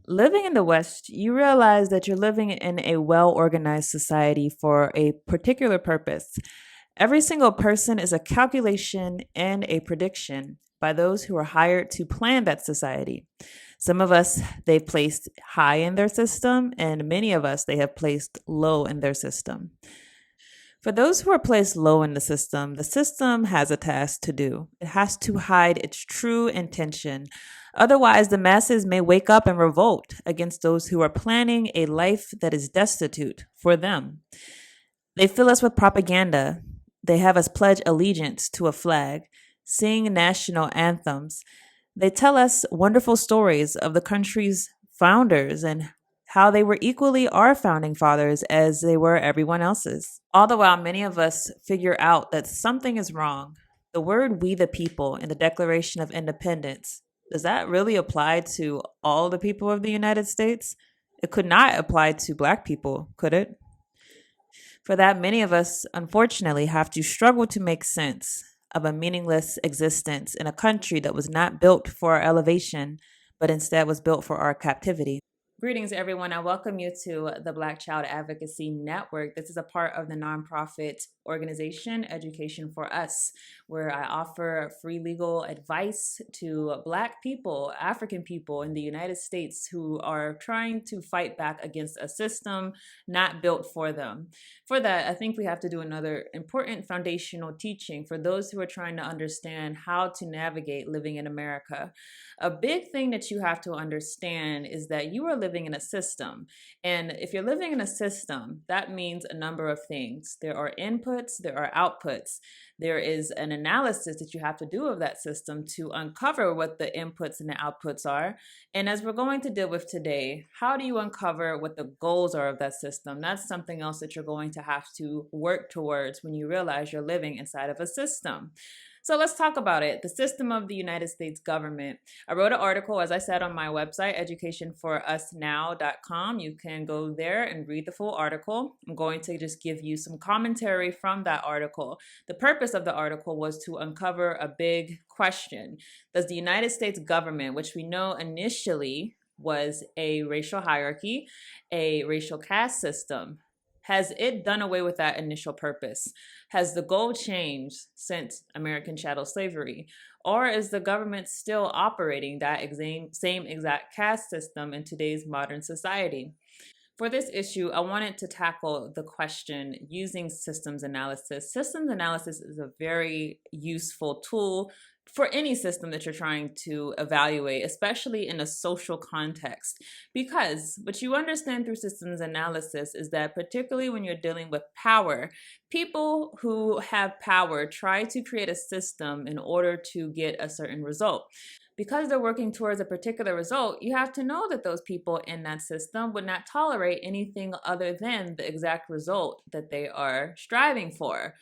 Living in the West, you realize that you're living in a well organized society for a particular purpose. Every single person is a calculation and a prediction by those who are hired to plan that society. Some of us they've placed high in their system, and many of us they have placed low in their system. For those who are placed low in the system has a task to do. It has to hide its true intention. Otherwise, the masses may wake up and revolt against those who are planning a life that is destitute for them. They fill us with propaganda. They have us pledge allegiance to a flag, sing national anthems. They tell us wonderful stories of the country's founders and how they were equally our founding fathers as they were everyone else's. All the while, many of us figure out that something is wrong. The word we the people in the Declaration of Independence, does that really apply to all the people of the United States? It could not apply to Black people, could it? For that, many of us, unfortunately, have to struggle to make sense of a meaningless existence in a country that was not built for our elevation, but instead was built for our captivity. Greetings, everyone. I welcome you to the Black Child Advocacy Network. This is a part of the nonprofit organization Education for Us, where I offer free legal advice to Black people, African people in the United States who are trying to fight back against a system not built for them. For that, I think we have to do another important foundational teaching for those who are trying to understand how to navigate living in America. A big thing that you have to understand is that you are living in a system. And if you're living in a system, that means a number of things. There are inputs, there are outputs. There is an analysis that you have to do of that system to uncover what the inputs and the outputs are. And as we're going to deal with today, how do you uncover what the goals are of that system? That's something else that you're going to have to work towards when you realize you're living inside of a system. So let's talk about it. The system of the United States government. I wrote an article, as I said, on my website, educationforusnow.com. You can go there and read the full article. I'm going to just give you some commentary from that article. The purpose of the article was to uncover a big question. Does the United States government, which we know initially was a racial hierarchy, a racial caste system, has it done away with that initial purpose? Has the goal changed since American chattel slavery? Or is the government still operating that same exact caste system in today's modern society? For this issue, I wanted to tackle the question using systems analysis. Systems analysis is a very useful tool for any system that you're trying to evaluate, especially in a social context. Because what you understand through systems analysis is that particularly when you're dealing with power, people who have power try to create a system in order to get a certain result. Because they're working towards a particular result, you have to know that those people in that system would not tolerate anything other than the exact result that they are striving for.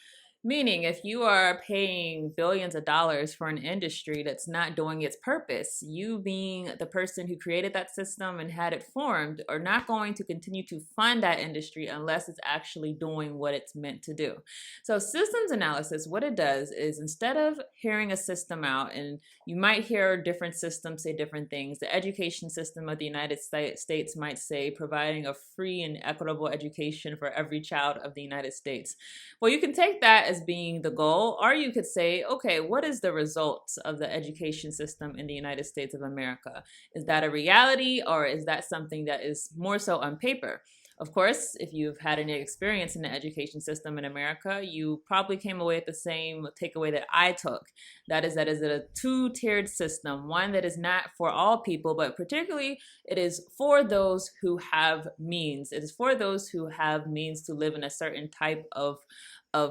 Meaning, if you are paying billions of dollars for an industry that's not doing its purpose, you being the person who created that system and had it formed are not going to continue to fund that industry unless it's actually doing what it's meant to do. So systems analysis, what it does is instead of hearing a system out, and you might hear different systems say different things, the education system of the United States might say providing a free and equitable education for every child of the United States. Well, you can take that as being the goal, or you could say, okay, what is the results of the education system in the United States of America? Is that a reality, or is that something that is more so on paper? Of course, if you've had any experience in the education system in America, you probably came away with the same takeaway that I took. That is a two-tiered system, one that is not for all people, but particularly it is for those who have means. It is for those who have means to live in a certain type of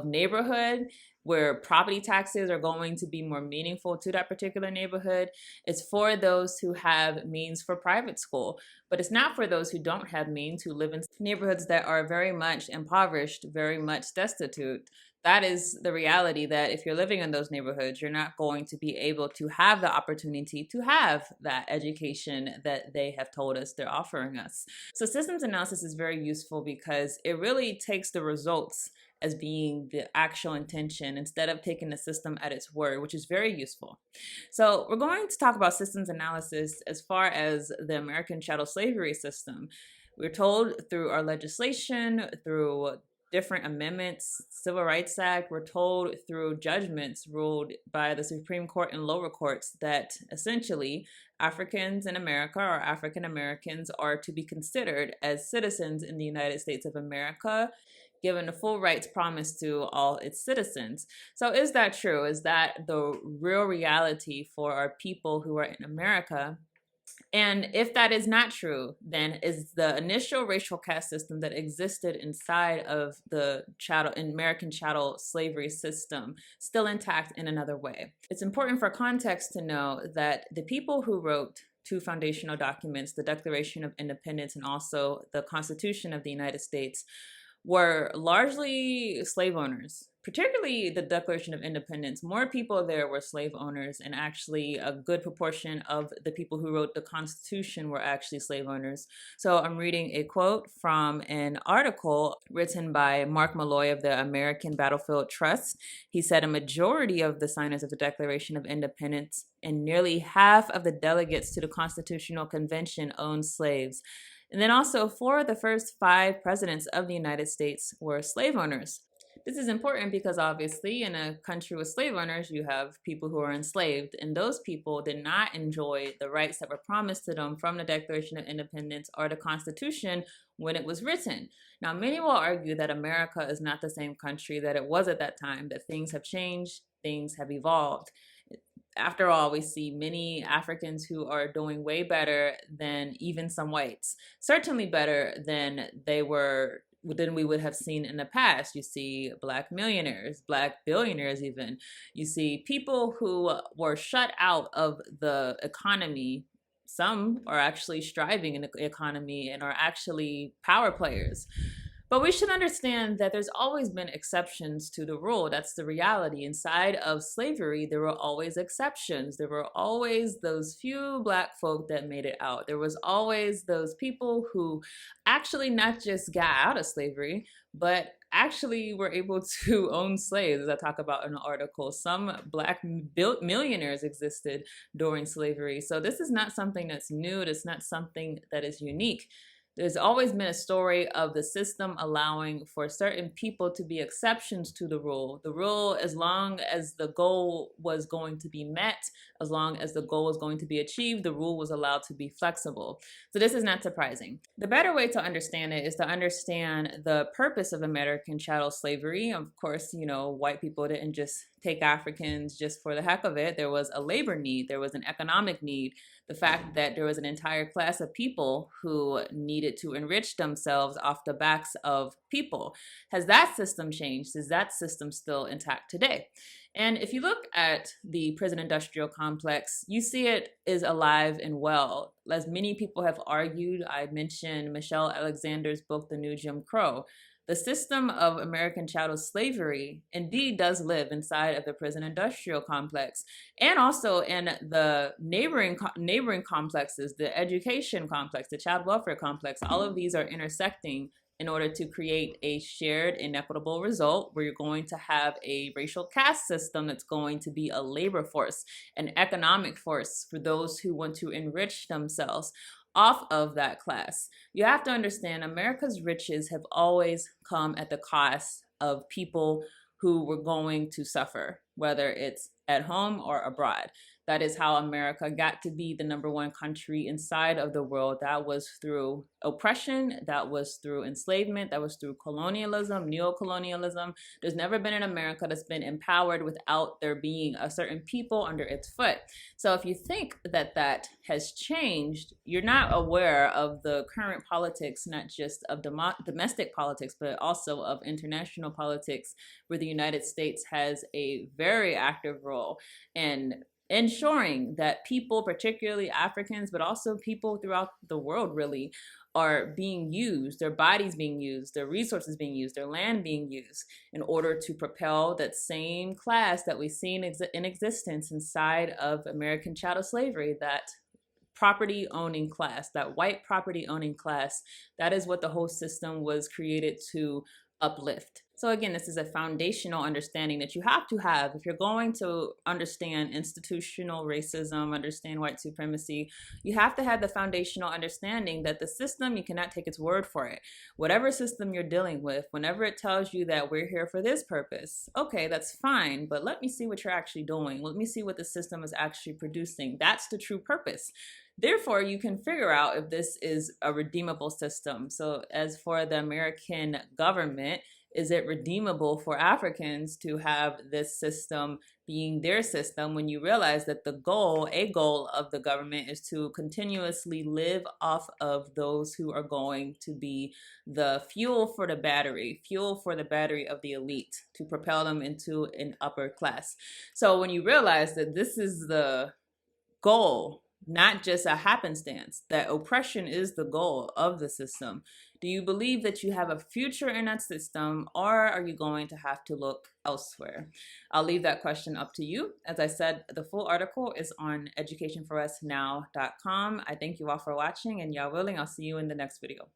neighborhood where property taxes are going to be more meaningful to that particular neighborhood. It's for those who have means for private school, but it's not for those who don't have means, who live in neighborhoods that are very much impoverished, very much destitute. That is the reality, that if you're living in those neighborhoods, you're not going to be able to have the opportunity to have that education that they have told us they're offering us. So systems analysis is very useful because it really takes the results as being the actual intention instead of taking the system at its word, which is very useful. So we're going to talk about systems analysis as far as the American chattel slavery system. We're told through our legislation, through different amendments, Civil Rights Act, we're told through judgments ruled by the Supreme Court and lower courts that essentially Africans in America or African Americans are to be considered as citizens in the United States of America, given the full rights promised to all its citizens. So is that true? Is that the real reality for our people who are in America? And if that is not true, then is the initial racial caste system that existed inside of the American chattel slavery system still intact in another way? It's important for context to know that the people who wrote two foundational documents, the Declaration of Independence and also the Constitution of the United States, were largely slave owners, particularly the Declaration of Independence. More people there were slave owners, and actually a good proportion of the people who wrote the Constitution were actually slave owners. So I'm reading a quote from an article written by Mark Malloy of the American Battlefield Trust. He said a majority of the signers of the Declaration of Independence and nearly half of the delegates to the Constitutional Convention owned slaves. And then also 4 of the first 5 presidents of the United States were slave owners. This is important because obviously in a country with slave owners, you have people who are enslaved, and those people did not enjoy the rights that were promised to them from the Declaration of Independence or the Constitution when it was written. Now, many will argue that America is not the same country that it was at that time, that things have changed, things have evolved. After all, we see many Africans who are doing way better than even some whites, certainly better than we would have seen in the past. You see Black millionaires, Black billionaires even. You see people who were shut out of the economy. Some are actually striving in the economy and are actually power players. But we should understand that there's always been exceptions to the rule. That's the reality. Inside of slavery, there were always exceptions. There were always those few Black folk that made it out. There was always those people who actually not just got out of slavery, but actually were able to own slaves, as I talk about in the article. Some Black millionaires existed during slavery. So this is not something that's new. It's not something that is unique. There's always been a story of the system allowing for certain people to be exceptions to the rule. The rule, as long as the goal was going to be met, as long as the goal was going to be achieved, the rule was allowed to be flexible. So this is not surprising. The better way to understand it is to understand the purpose of American chattel slavery. Of course, white people didn't just take Africans just for the heck of it. There was a labor need. There was an economic need. The fact that there was an entire class of people who needed to enrich themselves off the backs of people. Has that system changed? Is that system still intact today? And if you look at the prison industrial complex, you see it is alive and well. As many people have argued, I mentioned Michelle Alexander's book, The New Jim Crow. The system of American chattel slavery indeed does live inside of the prison industrial complex, and also in the neighboring complexes, the education complex, the child welfare complex. All of these are intersecting in order to create a shared inequitable result where you're going to have a racial caste system that's going to be a labor force, an economic force for those who want to enrich themselves off of that class. You have to understand America's riches have always come at the cost of people who were going to suffer, whether it's at home or abroad. That is how America got to be the #1 country inside of the world. That was through oppression, that was through enslavement, that was through colonialism, neocolonialism. There's never been an America that's been empowered without there being a certain people under its foot. So if you think that that has changed, you're not aware of the current politics, not just of domestic politics, but also of international politics, where the United States has a very active role in ensuring that people, particularly Africans, but also people throughout the world really, are being used, their bodies being used, their resources being used, their land being used in order to propel that same class that we've seen in existence inside of American chattel slavery, that property owning class, that white property owning class. That is what the whole system was created to uplift. So again, this is a foundational understanding that you have to have if you're going to understand institutional racism, understand white supremacy. You have to have the foundational understanding that the system, you cannot take its word for it. Whatever system you're dealing with, whenever it tells you that we're here for this purpose, okay, that's fine, but let me see what you're actually doing. Let me see what the system is actually producing. That's the true purpose. Therefore, you can figure out if this is a redeemable system. So as for the American government, is it redeemable for Africans to have this system being their system when you realize that a goal of the government is to continuously live off of those who are going to be the fuel for the battery of the elite to propel them into an upper class. So when you realize that this is the goal, not just a happenstance, that oppression is the goal of the system, do you believe that you have a future in that system, or are you going to have to look elsewhere? I'll leave that question up to you. As I said, the full article is on educationforusnow.com. I thank you all for watching, and y'all willing, I'll see you in the next video.